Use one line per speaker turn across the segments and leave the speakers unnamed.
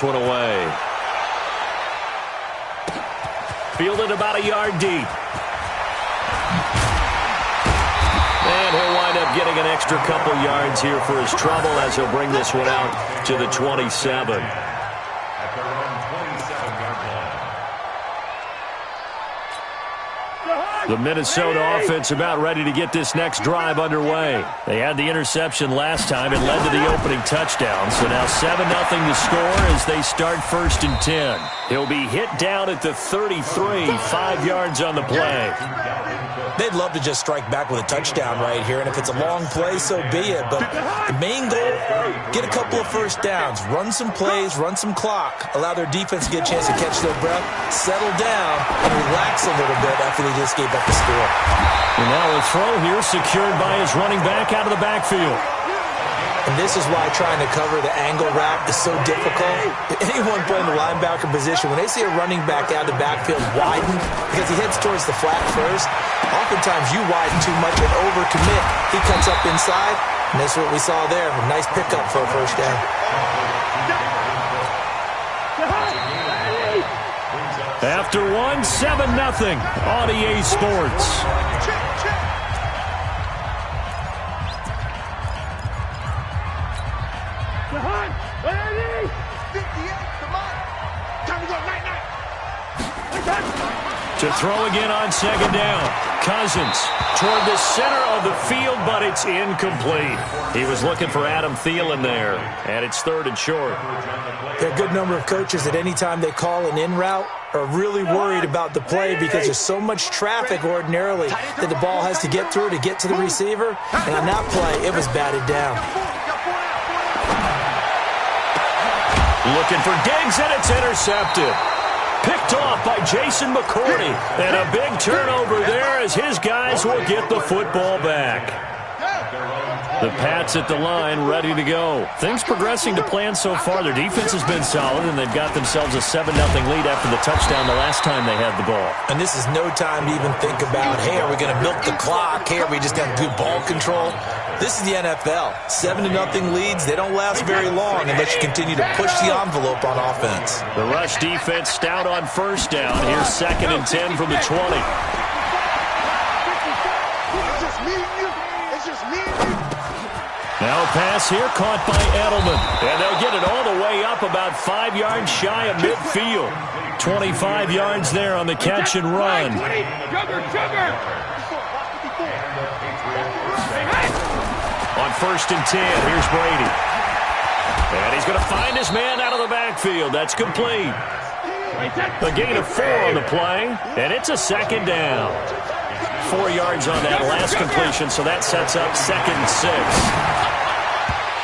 Put away. Fielded about a yard deep. And he'll wind up getting an extra couple yards here for his trouble as he'll bring this one out to the 27. The Minnesota offense about ready to get this next drive underway. They had the interception last time. It led to the opening touchdown. So now 7-0 to score as they start 1st and 10. He'll be hit down at the 33, 5 yards on the play.
They'd love to just strike back with a touchdown right here, and if it's a long play, so be it. But the main goal, get a couple of first downs, run some plays, run some clock, allow their defense to get a chance to catch their breath, settle down, and relax a little bit after they just gave up the score.
And now a throw here secured by his running back out of the backfield.
And this is why trying to cover the angle route is so difficult. Anyone playing the linebacker position, when they see a running back out of the backfield widen because he heads towards the flat first, oftentimes you widen too much and overcommit. He cuts up inside, and that's what we saw there. A nice pickup for a first down.
After one, 7-0 on EA Sports. To throw again on 2nd down. Cousins toward the center of the field, but it's incomplete. He was looking for Adam Thielen there, and it's 3rd and short.
There are a good number of coaches that any time they call an in route are really worried about the play because there's so much traffic ordinarily that the ball has to get through to get to the receiver. And on that play, it was batted down.
Looking for Diggs, and it's intercepted. Picked off by Jason McCourty. And a big turnover there as his guys will get the football back. The Pats at the line, ready to go. Things progressing to plan so far. Their defense has been solid, and they've got themselves a 7-0 lead after the touchdown the last time they had the ball.
And this is no time to even think about, hey, are we going to milk the clock? Hey, are we just going to do ball control? This is the NFL. 7-0 leads, they don't last very long unless you continue to push the envelope on offense.
The rush defense stout on 1st down. Here's 2nd and 10 from the 20. Now a pass here caught by Edelman. And they'll get it all the way up about 5 yards shy of midfield. 25 yards there on the catch and run. On 1st and 10, here's Brady. And he's going to find his man out of the backfield. That's complete. A gain of 4 on the play, and it's a 2nd down. 4 yards on that last completion, so that sets up 2nd and 6.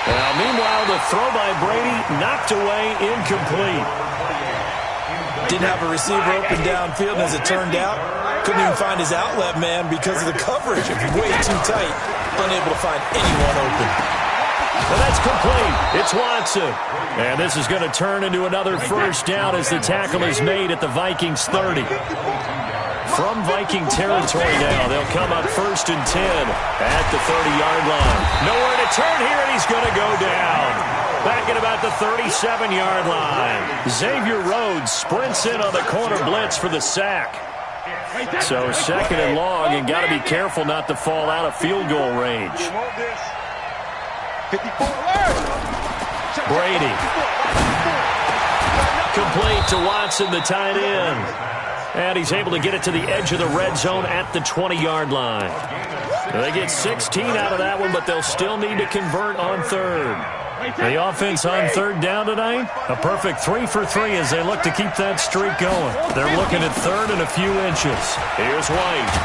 Now, meanwhile, the throw by Brady knocked away, incomplete.
Didn't have a receiver open downfield, and as it turned out, couldn't even find his outlet man because of the coverage. It was way too tight, unable to find anyone open.
And that's complete. It's Watson. And this is going to turn into another 1st down as the tackle is made at the Vikings 30. From Viking territory now, they'll come up 1st and 10 at the 30-yard line. Nowhere to turn here, and he's going to go down. Back at about the 37-yard line. Xavier Rhodes sprints in on the corner blitz for the sack. So 2nd and long, and got to be careful not to fall out of field goal range. Brady. Complete to Watson, the tight end. And he's able to get it to the edge of the red zone at the 20-yard line. They get 16 out of that one, but they'll still need to convert on 3rd. The offense on 3rd down tonight, a perfect 3 for 3 as they look to keep that streak going. They're looking at 3rd and a few inches. Here's White.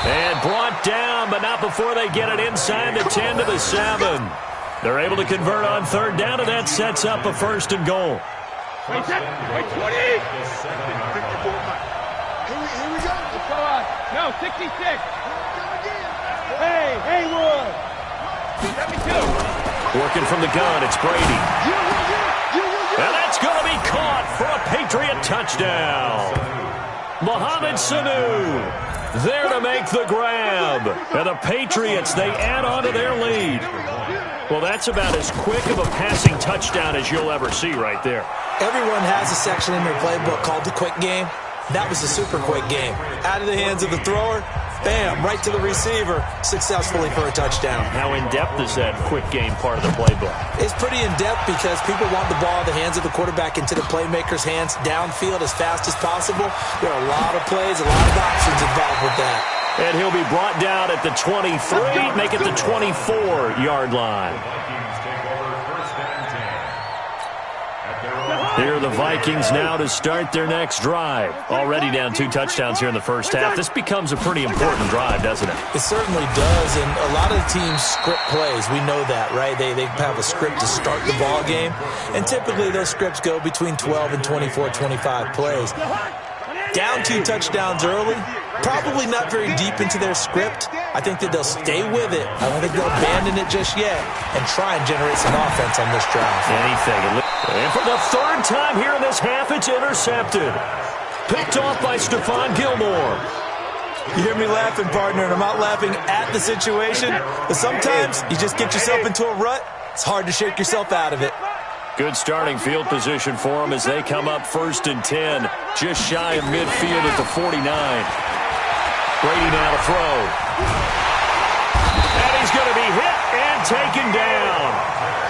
And brought down, but not before they get it inside the 10 to the 7. They're able to convert on 3rd down, and that sets up a 1st and goal.
Wait, 20! Here we go. Let's go on. No, 66. Hey, Haywood. 72.
Working from the gun, it's Brady. And that's going to be caught for a Patriot touchdown. Mohamed Sanu there to make the grab. And the Patriots, they add on to their lead. Well, that's about as quick of a passing touchdown as you'll ever see right there.
Everyone has a section in their playbook called the quick game. That was a super quick game. Out of the hands of the thrower, bam, right to the receiver, successfully for a touchdown.
How in-depth is that quick game part of the playbook?
It's pretty in-depth because people want the ball in the hands of the quarterback into the playmaker's hands downfield as fast as possible. There are a lot of plays, a lot of options involved with that.
And he'll be brought down at the 23, make it the 24-yard line. Here are the Vikings now to start their next drive. Already down 2 touchdowns here in the first half. This becomes a pretty important drive, doesn't it?
It certainly does, and a lot of the teams script plays. We know that, right? They have a script to start the ball game, and typically those scripts go between 12 and 24, 25 plays. Down 2 touchdowns early, probably not very deep into their script. I think that they'll stay with it. I don't think they'll abandon it just yet and try and generate some offense on this drive.
Anything. And for the 3rd time here in this half, it's intercepted. Picked off by Stephon Gilmore.
You hear me laughing, partner, and I'm not laughing at the situation, but sometimes you just get yourself into a rut. It's hard to shake yourself out of it.
Good starting field position for them as they come up 1st and 10, just shy of midfield at the 49. Brady now to throw. And he's going to be hit and taken down.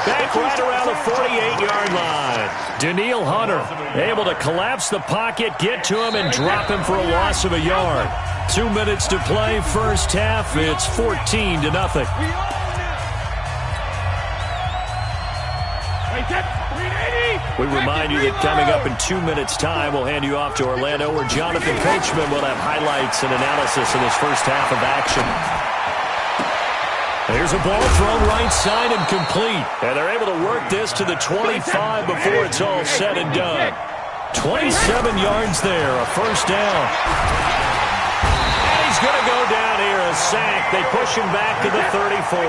Back right around the 48-yard line. Danielle Hunter able to collapse the pocket, get to him, and drop him for a loss of a yard. 2 minutes to play, first half. It's 14-0. We remind you that coming up in 2 minutes' time, we'll hand you off to Orlando, where Jonathan Coachman will have highlights and analysis in this first half of action. Here's a ball thrown right side and complete. And they're able to work this to the 25 before it's all said and done. 27 yards there, a first down. He's going to go down here, a sack. They push him back to the 34.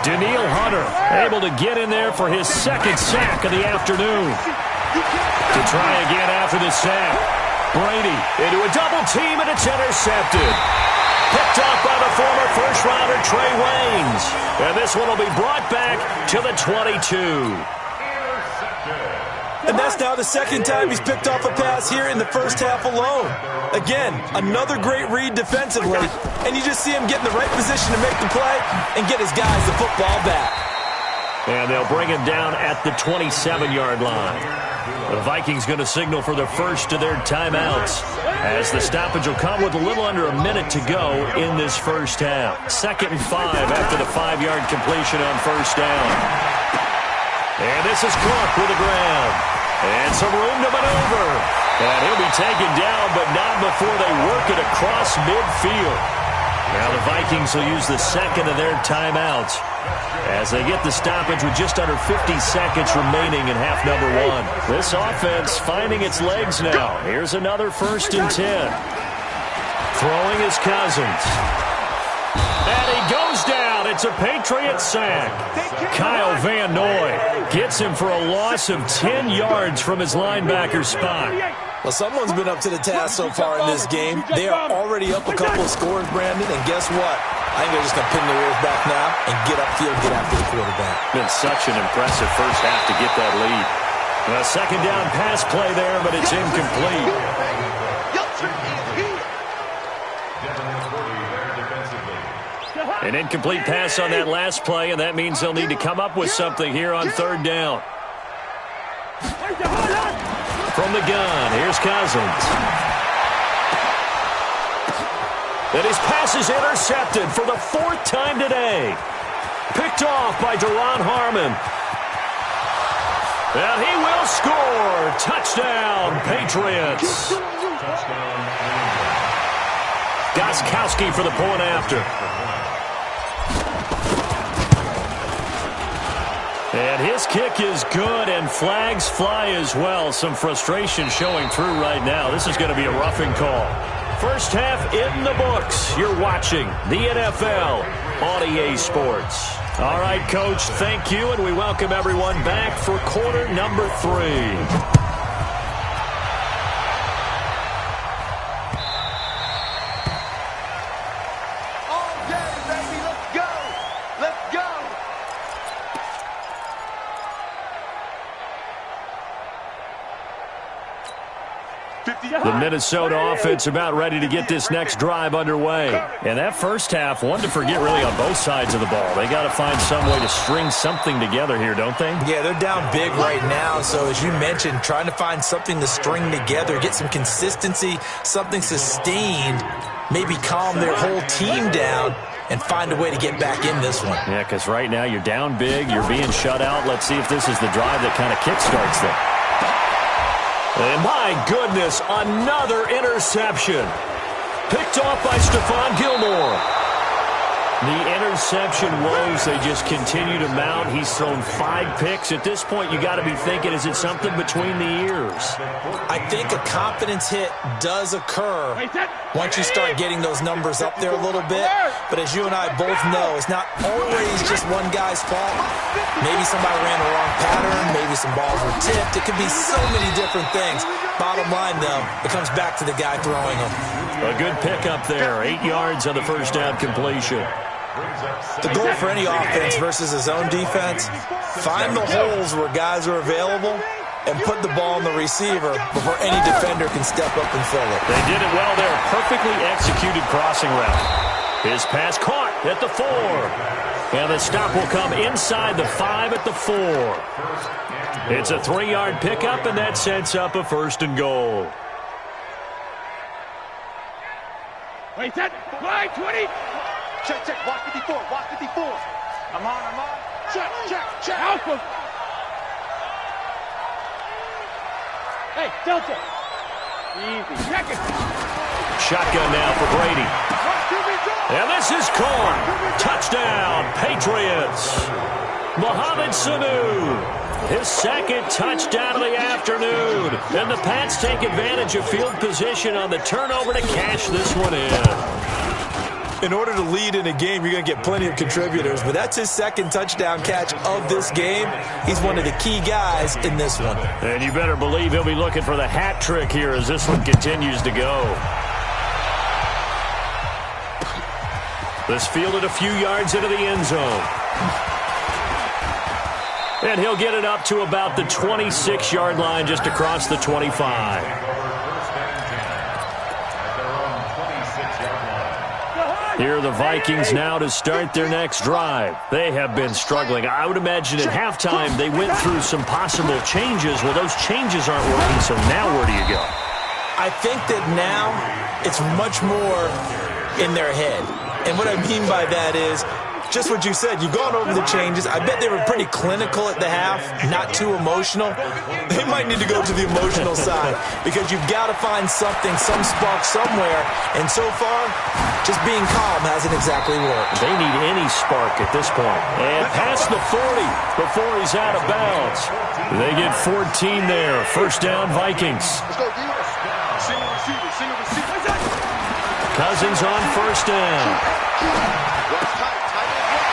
Danielle Hunter able to get in there for his 2nd sack of the afternoon. To try again after the sack. Brady into a double team, and it's intercepted. Picked off by the former first-rounder Trey Waynes. And this one will be brought back to the 22.
And that's now the 2nd time he's picked off a pass here in the first half alone. Again, another great read defensively, and you just see him get in the right position to make the play and get his guys the football back.
And they'll bring him down at the 27-yard line. The Vikings going to signal for the first of their timeouts, as the stoppage will come with a little under a minute to go in this first half. 2nd and 5 after the 5-yard completion on first down. And this is Clark with the ground. And some room to maneuver. And he'll be taken down, but not before they work it across midfield. Now the Vikings will use the 2nd of their timeouts as they get the stoppage with just under 50 seconds remaining in half number 1. This offense finding its legs now. Here's another 1st and 10. Throwing is Cousins. And he goes down. It's a Patriot sack. Kyle Van Noy gets him for a loss of 10 yards from his linebacker spot.
Well, someone's been up to the task so far in this game. They are already up a couple of scores, Brandon, and guess what? I think they're just going to pin their ears back now and get upfield, get after the quarterback.
Been such an impressive first half to get that lead. A 2nd down pass play there, but it's incomplete. An incomplete pass on that last play, and that means they'll need to come up with something here on 3rd down. From the gun, here's Cousins. And his pass is intercepted for the 4th time today. Picked off by Deron Harmon. And he will score. Touchdown, Patriots. Gostkowski for the point after. And his kick is good, and flags fly as well. Some frustration showing through right now. This is going to be a roughing call. First half in the books. You're watching the NFL on EA Sports. All right, Coach, thank you, and we welcome everyone back for quarter number 3. The Minnesota offense about ready to get this next drive underway. And that first half, one to forget really on both sides of the ball. They got to find some way to string something together here, don't they?
Yeah, they're down big right now. So as you mentioned, trying to find something to string together, get some consistency, something sustained, maybe calm their whole team down and find a way to get back in this one.
Yeah, because right now you're down big, you're being shut out. Let's see if this is the drive that kind of kickstarts them. And my goodness, another interception. Picked off by Stephon Gilmore. The interception woes, they just continue to mount. He's thrown 5 picks. At this point, you got to be thinking, is it something between the ears?
I think a confidence hit does occur once you start getting those numbers up there a little bit. But as you and I both know, it's not always just one guy's fault. Maybe somebody ran the wrong pattern. Maybe some balls were tipped. It could be so many different things. Bottom line, though, it comes back to the guy throwing them.
A good pickup there. 8 yards on the first down completion.
The goal for any offense versus a zone defense, find the holes where guys are available and put the ball on the receiver before any defender can step up and fill it.
They did it well there. Perfectly executed crossing route. His pass caught at the 4. And the stop will come inside the 5 at the 4. It's a 3-yard pickup, and that sets up a 1st and goal.
Wait, set, fly, 20. Check, check, walk 54, walk 54. I'm on. Check, check. Alpha. Hey, Delta. Easy, check it.
Shotgun now for Brady. And this is caught. Touchdown, Patriots. Mohamed Sanu. His 2nd touchdown of the afternoon. And the Pats take advantage of field position on the turnover to cash this one in.
In order to lead in a game, you're going to get plenty of contributors, but that's his 2nd touchdown catch of this game. He's one of the key guys in this one.
And you better believe he'll be looking for the hat trick here as this one continues to go. This fielded a few yards into the end zone. And he'll get it up to about the 26-yard line just across the 25. Here are the Vikings now to start their next drive. They have been struggling. I would imagine at halftime they went through some possible changes. Well, those changes aren't working, so now where do you go?
I think that now it's much more in their head. And what I mean by that is just what you said. You've gone over the changes. I bet they were pretty clinical at the half, not too emotional. They might need to go to the emotional side because you've got to find something, some spark somewhere. And so far, just being calm hasn't exactly worked.
They need any spark at this point. And past the 40 before he's out of bounds. They get 14 there. 1st down, Vikings.
Let's go, D. Single receiver.
Cousins on 1st down.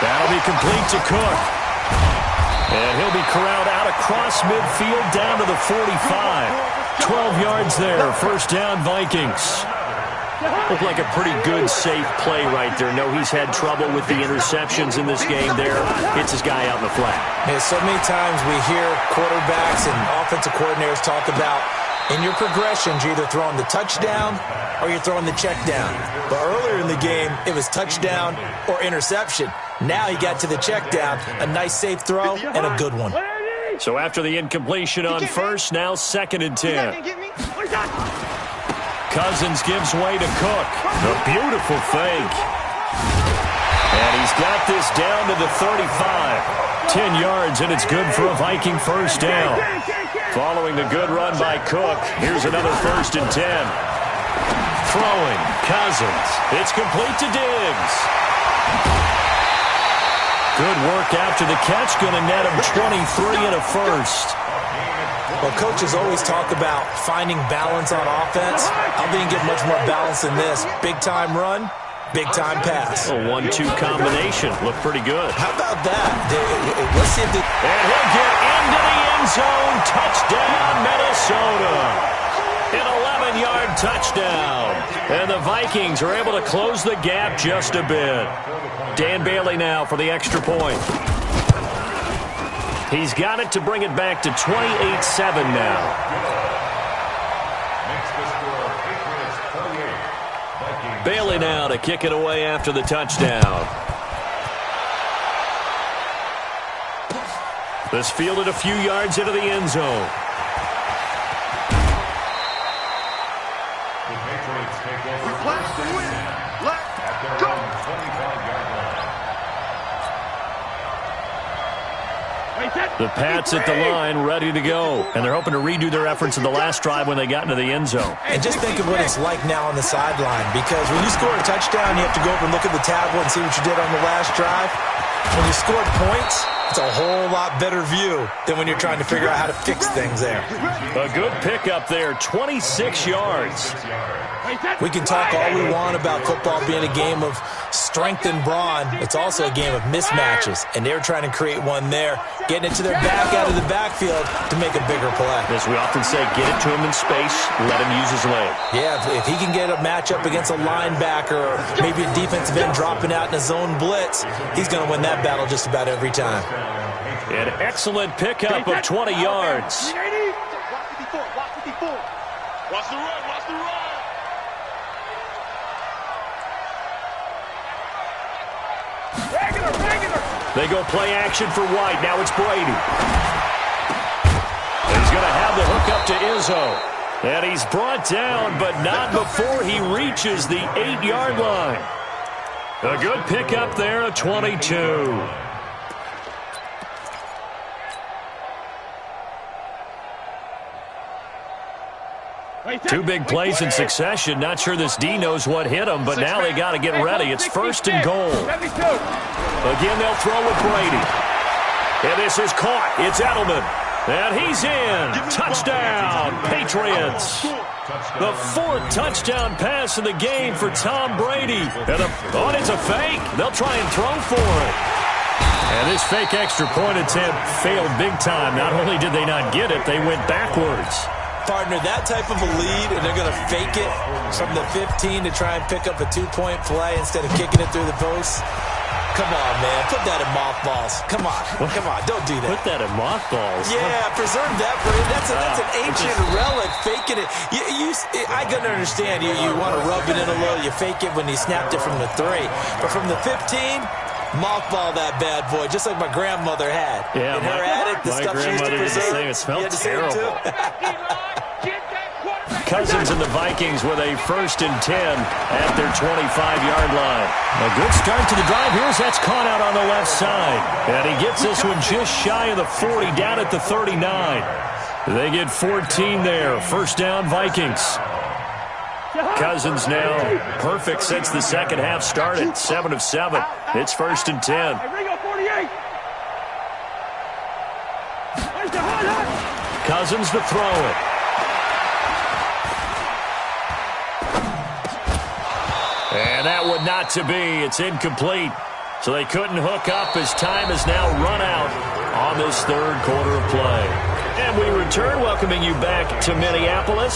That'll be complete to Cook. And he'll be corralled out across midfield down to the 45. 12 yards there. 1st down, Vikings. Looked like a pretty good, safe play right there. No, he's had trouble with the interceptions in this game there. Hits his guy out in the flat.
Yeah, so many times we hear quarterbacks and offensive coordinators talk about in your progressions, you're either throwing the touchdown or you're throwing the check down. But earlier in the game, it was touchdown or interception. Now he got to the check down, a nice safe throw, and a good one.
So after the incompletion on 1st, now 2nd and 10. Cousins gives way to Cook. A beautiful fake. And he's got this down to the 35. 10 yards, and it's good for a Viking 1st down. Following the good run by Cook, here's another 1st and 10. Throwing, Cousins. It's complete to Diggs. Good work after the catch. Going to net him 23 and a 1st.
Well, coaches always talk about finding balance on offense. I didn't get much more balance than this. Big-time run, big-time pass.
A 1-2 combination. Looked pretty good.
How about that? Let's see if they...
And he'll get into the end zone. Touchdown, Minnesota. An 11-yard touchdown. And the Vikings are able to close the gap just a bit. Dan Bailey now for the extra point. He's got it to bring it back to 28-7 now. Bailey now to kick it away after the touchdown. This fielded a few yards into the end zone. The Pats at the line, ready to go. And they're hoping to redo their efforts in the last drive when they got into the end zone.
And just think of what it's like now on the sideline, because when you score a touchdown, you have to go over and look at the tablet and see what you did on the last drive. When you scored points, it's a whole lot better view than when you're trying to figure out how to fix things there.
A good pickup there, 26 yards.
We can talk all we want about football being a game of strength and brawn. It's also a game of mismatches, and they're trying to create one there, getting it to their back out of the backfield to make a bigger play.
As we often say, get it to him in space, let him use his leg.
Yeah, if he can get a matchup against a linebacker or maybe a defensive end dropping out in a zone blitz, he's going to win that battle just about every time.
An excellent pickup of 20 yards.
Watch the run, watch the run.
They go play action for White. Now it's Brady. He's going to have the hook up to Izzo. And he's brought down, but not before he reaches the 8-yard line. A good pickup there of 22. Two big plays in succession. Not sure this D knows what hit him, but now they got to get ready. It's 1st and goal. Again, they'll throw with Brady. And this is caught. It's Edelman. And he's in. Touchdown, Patriots. The 4th touchdown pass of the game for Tom Brady. And it's a fake. They'll try and throw for it. And this fake extra point attempt failed big time. Not only did they not get it, they went backwards.
Partner, that type of a lead, and they're going to fake it from the 15 to try and pick up a 2-point play instead of kicking it through the post. Come on, man. Put that in mothballs. Come on. Come on. Don't do that.
Put that in mothballs?
Yeah, preserve that for you. That's an ancient relic, faking it. I can understand. You want to rub it in a little. You fake it when you snapped it from the 3. But from the 15, mothball that bad boy, just like my grandmother had.
Yeah,
in her attic, the stuff she used to preserve.
It smelled terrible. Cousins and the Vikings with a 1st and 10 at their 25-yard line. A good start to the drive. Here's that's caught out on the left side. And he gets this one just shy of the 40, down at the 39. They get 14 there. 1st down, Vikings. Cousins now perfect since the second half started. 7 of 7. It's 1st and 10. Cousins to throw it. And that would not to be. It's incomplete. So they couldn't hook up as time has now run out on this 3rd quarter of play. And we return, welcoming you back to Minneapolis.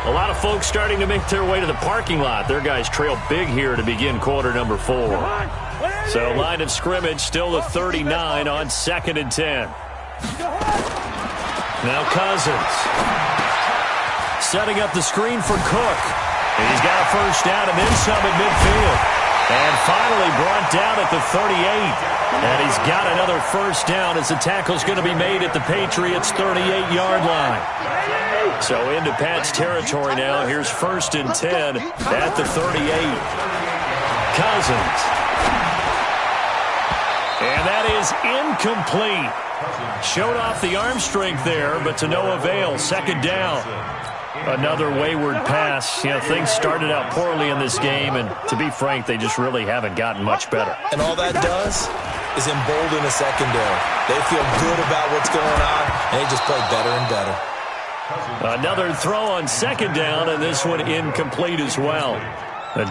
A lot of folks starting to make their way to the parking lot. Their guys trail big here to begin quarter number 4. So line of scrimmage still the 39 on 2nd and 10. Now Cousins. Setting up the screen for Cook. He's got a 1st down and then some at midfield. And finally brought down at the 38. And he's got another 1st down as the tackle's going to be made at the Patriots' 38-yard line. So into Pat's territory now. Here's 1st and 10 at the 38. Cousins. And that is incomplete. Showed off the arm strength there, but to no avail. 2nd down. Another wayward pass. You know, things started out poorly in this game, and to be frank, they just really haven't gotten much better.
And all that does is embolden the secondary. They feel good about what's going on, and they just play better and better.
Another throw on 2nd down, and this one incomplete as well.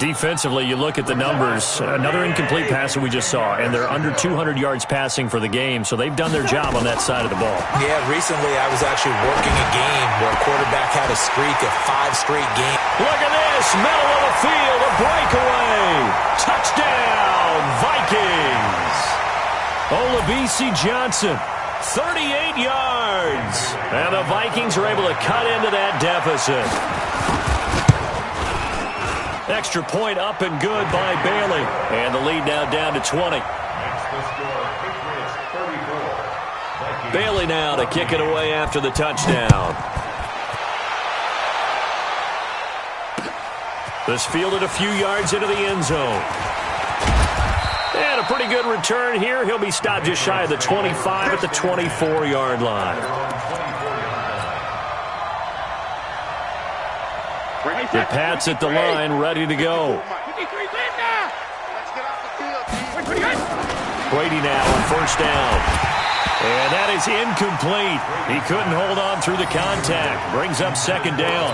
Defensively, you look at the numbers. Another incomplete pass that we just saw, and they're under 200 yards passing for the game, so they've done their job on that side of the ball.
Yeah, recently I was actually working a game where a quarterback had a streak of 5 straight games.
Look at this, middle of the field, a breakaway. Touchdown, Vikings. Olabisi Johnson, 38 yards. And the Vikings are able to cut into that deficit. Extra point up and good by Bailey. And the lead now down to 20. Bailey now to kick it away after the touchdown. This fielded a few yards into the end zone. And a pretty good return here. He'll be stopped just shy of the 25 at the 24-yard line. The Pats at the line, ready to go. Brady now on first down. And that is incomplete. He couldn't hold on through the contact. Brings up second down.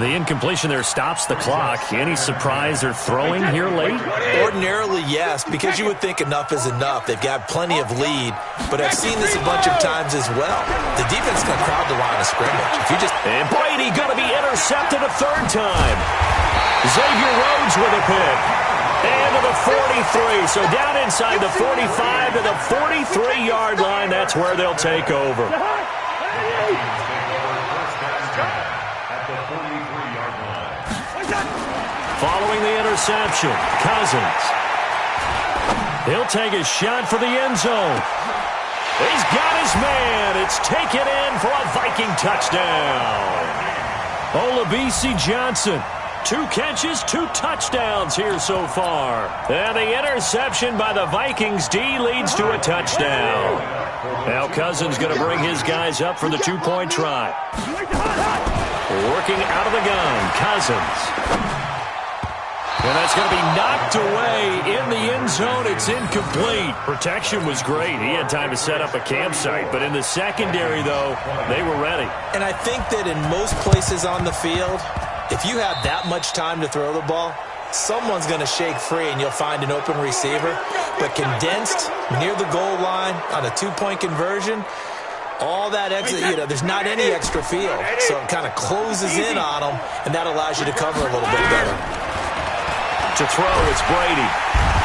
The incompletion there stops the clock. Any surprise they're throwing here late?
Ordinarily, yes, because you would think enough is enough. They've got plenty of lead, but I've seen this a bunch of times as well. The defense is going to crowd the line of scrimmage.
And Brady going to be intercepted a third time. Xavier Rhodes with a pick. And to the 43. So down inside the 45 to the 43-yard line. That's where they'll take over. Following the interception, Cousins. He'll take a shot for the end zone. He's got his man. It's taken in for a Viking touchdown. Olabisi Johnson. 2 catches, 2 touchdowns here so far. And the interception by the Vikings D leads to a touchdown. Now Cousins going to bring his guys up for the 2-point try. Working out of the gun, Cousins. And that's going to be knocked away in the end zone. It's incomplete. Protection was great. He had time to set up a campsite. But in the secondary, though, they were ready.
And I think that in most places on the field, if you have that much time to throw the ball, someone's going to shake free and you'll find an open receiver. But condensed near the goal line on a 2-point conversion, all that exit, there's not any extra field. So it kind of closes in on them, and that allows you to cover a little bit better.
To throw, it's Brady.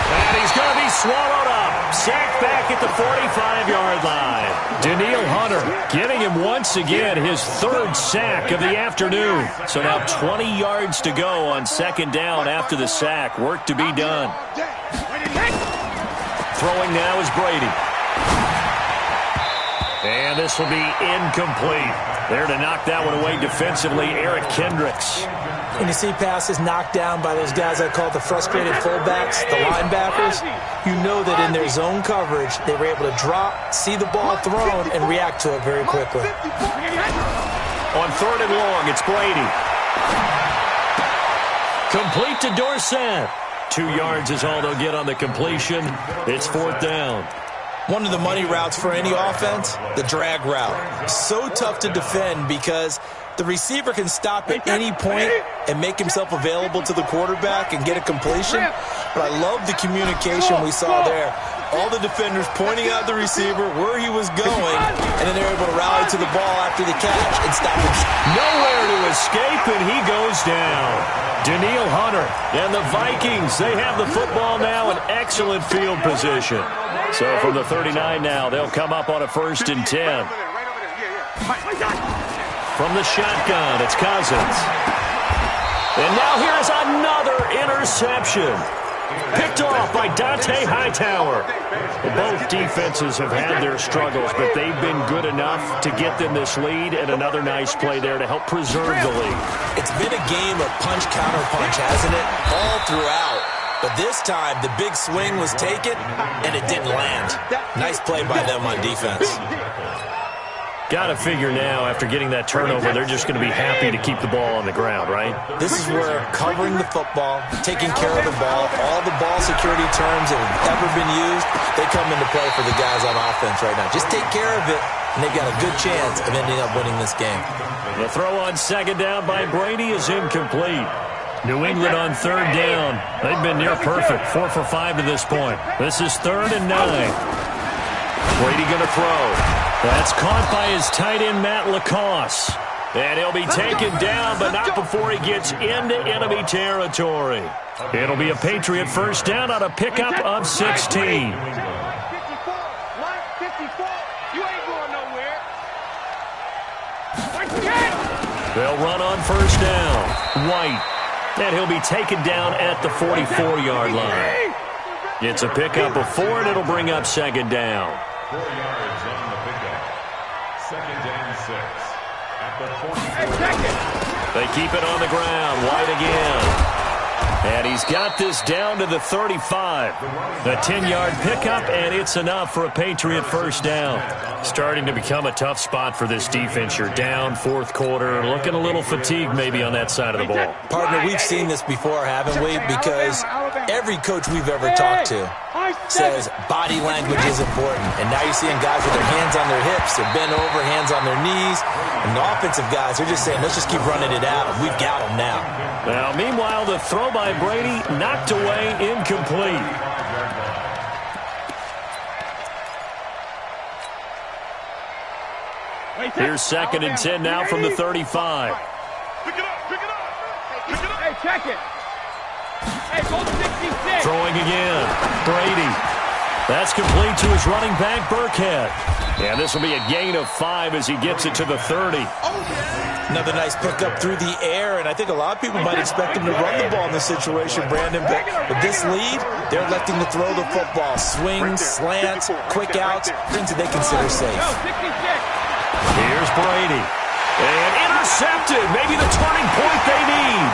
And he's going to be swallowed up. Sacked back at the 45-yard line. Daniil Hunter getting him once again his 3rd sack of the afternoon. So now 20 yards to go on second down after the sack. Work to be done. Throwing now is Brady. And this will be incomplete. There to knock that one away defensively, Eric Kendricks.
When you see passes knocked down by those guys I call the frustrated fullbacks, the linebackers, you know that in their zone coverage, they were able to drop, see the ball thrown, and react to it very quickly.
On 3rd and long, it's Brady. Complete to Dorsett. 2 yards is all they'll get on the completion. It's 4th down.
One of the money routes for any offense, the drag route. So tough to defend because the receiver can stop at any point and make himself available to the quarterback and get a completion. But I love the communication we saw there. All the defenders pointing out the receiver, where he was going, and then they're able to rally to the ball after the catch and stop him.
Nowhere to escape, and he goes down. Daniil Hunter and the Vikings, they have the football now in excellent field position. So from the 39 now, they'll come up on a 1st and 10. From the shotgun, it's Cousins. And now here's another interception. Picked off by Dante Hightower. Both defenses have had their struggles, but they've been good enough to get them this lead, and another nice play there to help preserve the lead.
It's been a game of punch-counter-punch, hasn't it? All throughout. But this time, the big swing was taken, and it didn't land. Nice play by them on defense.
Got to figure now, after getting that turnover, they're just going to be happy to keep the ball on the ground, right?
This is where covering the football, taking care of the ball, all the ball security terms that have ever been used, they come into play for the guys on offense right now. Just take care of it, and they've got a good chance of ending up winning this game.
The throw on second down by Brady is incomplete. New England on 3rd down. They've been near perfect, 4 for 5 to this point. This is 3rd and 9. Brady going to throw. That's caught by his tight end, Matt Lacoste. And he'll be taken down, but not before he gets into enemy territory. It'll be a Patriot 1st down on a pickup of 16. They'll run on 1st down. White. And he'll be taken down at the 44-yard line. It's a pickup of 4, and it'll bring up second down.
4 yards on the pickup. Second and 6 at the 44.
They keep it on the ground. White again. And he's got this down to the 35. A 10-yard pickup, and it's enough for a Patriot first down. Starting to become a tough spot for this defense. You're down fourth quarter, looking a little fatigued maybe on that side of the ball.
Partner, we've seen this before, haven't we? Because every coach we've ever talked to says body language is important. And now you're seeing guys with their hands on their hips, they're bent over, hands on their knees. And the offensive guys, they're just saying, let's just keep running it at them. We've got them now.
Now, meanwhile, the throw by Brady knocked away, incomplete. Here's second and 10 now from the 35.
Pick it up, pick it up. Hey, check it. Hey, go 66.
Throwing again. Brady. That's complete to his running back, Burkhead. Yeah, this will be a gain of 5 as he gets it to the 30.
Another nice pickup through the air, and I think a lot of people might expect him to run the ball in this situation, Brandon. But with this lead, they're electing to throw the football. Swings, slants, quick outs, things that they consider safe.
Here's Brady. And intercepted. Maybe the turning point they need.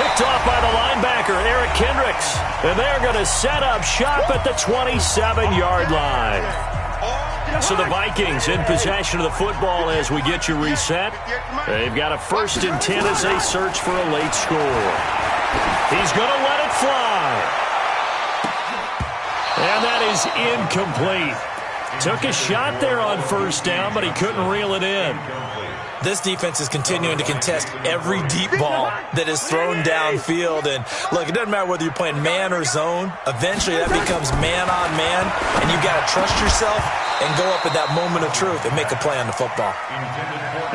Picked off by the linebacker, Eric Kendricks. And they're going to set up shop at the 27-yard line. So the Vikings in possession of the football as we get you reset. They've got a 1st and 10 as they search for a late score. He's going to let it fly. And that is incomplete. Took a shot there on first down, but he couldn't reel it in.
This defense is continuing to contest every deep ball that is thrown downfield. And, look, it doesn't matter whether you're playing man or zone. Eventually that becomes man on man, and you've got to trust yourself and go up at that moment of truth and make a play on the football.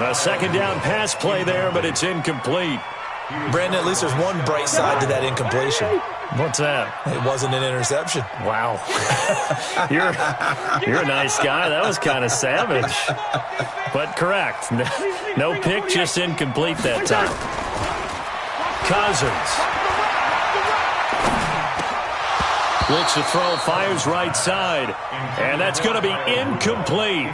A second down pass play there, but it's incomplete.
Brandon, at least there's one bright side to that incompletion.
What's that?
It wasn't an interception.
Wow. You're a nice guy. That was kind of savage. But correct. No pick, just incomplete that time. Cousins. Looks to throw, fires right side. And that's going to be incomplete.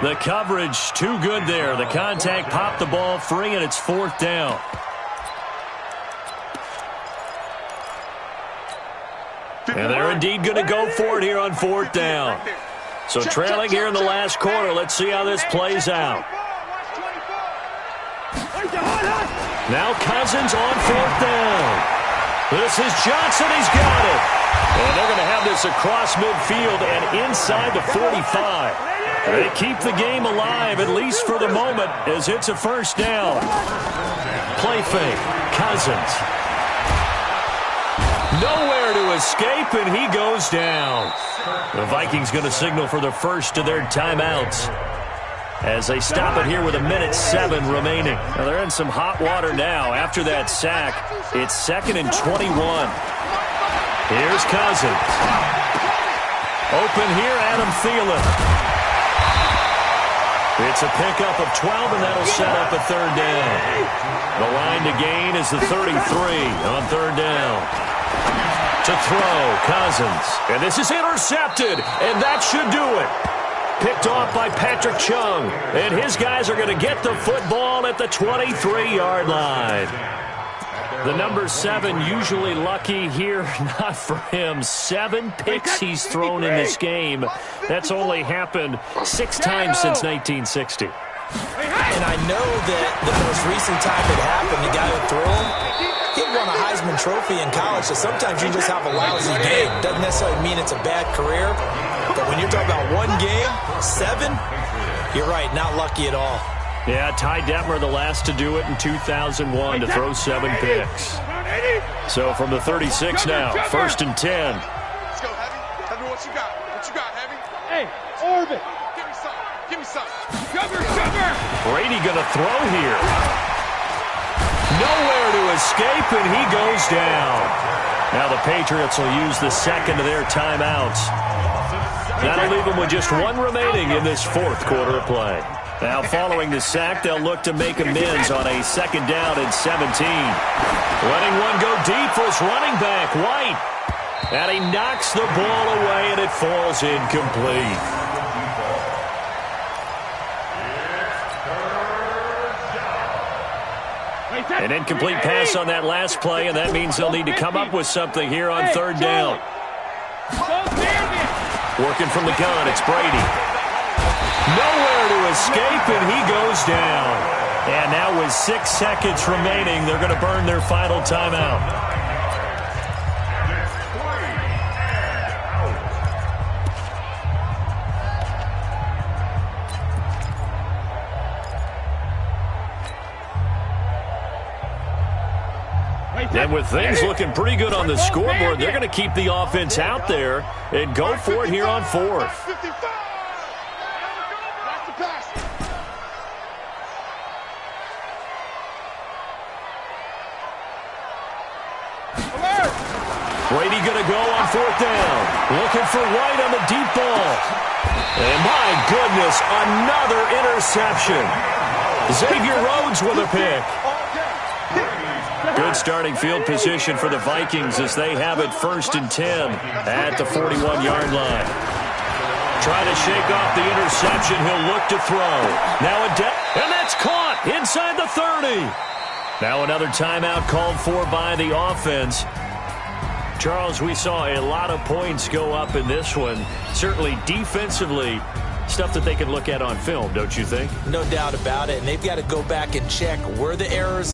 The coverage too good there. The contact popped the ball free, and it's 4th down. And they're indeed going to go for it here on 4th down. So trailing here in the last quarter. Let's see how this plays out. Now Cousins on 4th down. This is Johnson. He's got it. And they're going to have this across midfield and inside the 45. They keep the game alive, at least for the moment, as it's a 1st down. Play fake. Cousins. Nowhere to escape, and he goes down. The Vikings going to signal for the first of their timeouts as they stop it here with 1:07 remaining. Now they're in some hot water now. After that sack, it's 2nd and 21. Here's Cousins. Open here, Adam Thielen. It's a pickup of 12, and that'll set up a 3rd down. The line to gain is the 33 on 3rd down. To throw, Cousins. And this is intercepted, and that should do it. Picked off by Patrick Chung. And his guys are going to get the football at the 23-yard line. The number 7 usually lucky here. Not for him. 7 picks he's thrown in this game. That's only happened 6 times since 1960.
And I know that the most recent time it happened, the guy who threw him, he won a Heisman Trophy in college, so sometimes you just have a lousy game. Doesn't necessarily mean it's a bad career, but when you're talking about one game, 7, you're right, not lucky at all.
Yeah, Ty Detmer, the last to do it in 2001, to throw 7 picks. So from the 36 now, 1st and 10.
Let's go, Heavy. Tell me what you got. What you got, Heavy? Hey, Orbit. Give me some. Give me some. Cover.
Brady going to throw here. Nowhere to escape, and he goes down. Now the Patriots will use the 2nd of their timeouts. That'll leave them with just 1 remaining in this 4th quarter of play. Now following the sack, they'll look to make amends on a 2nd down and 17. Letting one go deep for his running back, White. And he knocks the ball away, and it falls incomplete. An incomplete pass on that last play, and that means they'll need to come up with something here on 3rd down. Working from the gun, it's Brady. Nowhere to escape, and he goes down. And now with 6 seconds remaining, they're going to burn their final timeout. And with things looking pretty good on the scoreboard, they're going to keep the offense out there and go for it here on 4th. Brady going to go on 4th down. Looking for White on the deep ball. And my goodness, another interception. Xavier Rhodes with a pick. Good starting field position for the Vikings as they have it 1st and 10 at the 41-yard line. Trying to shake off the interception. He'll look to throw. Now and that's caught inside the 30. Now another timeout called for by the offense. Charles, we saw a lot of points go up in this one. Certainly defensively, stuff that they can look at on film, don't you think?
No doubt about it. And they've got to go back and check where the errors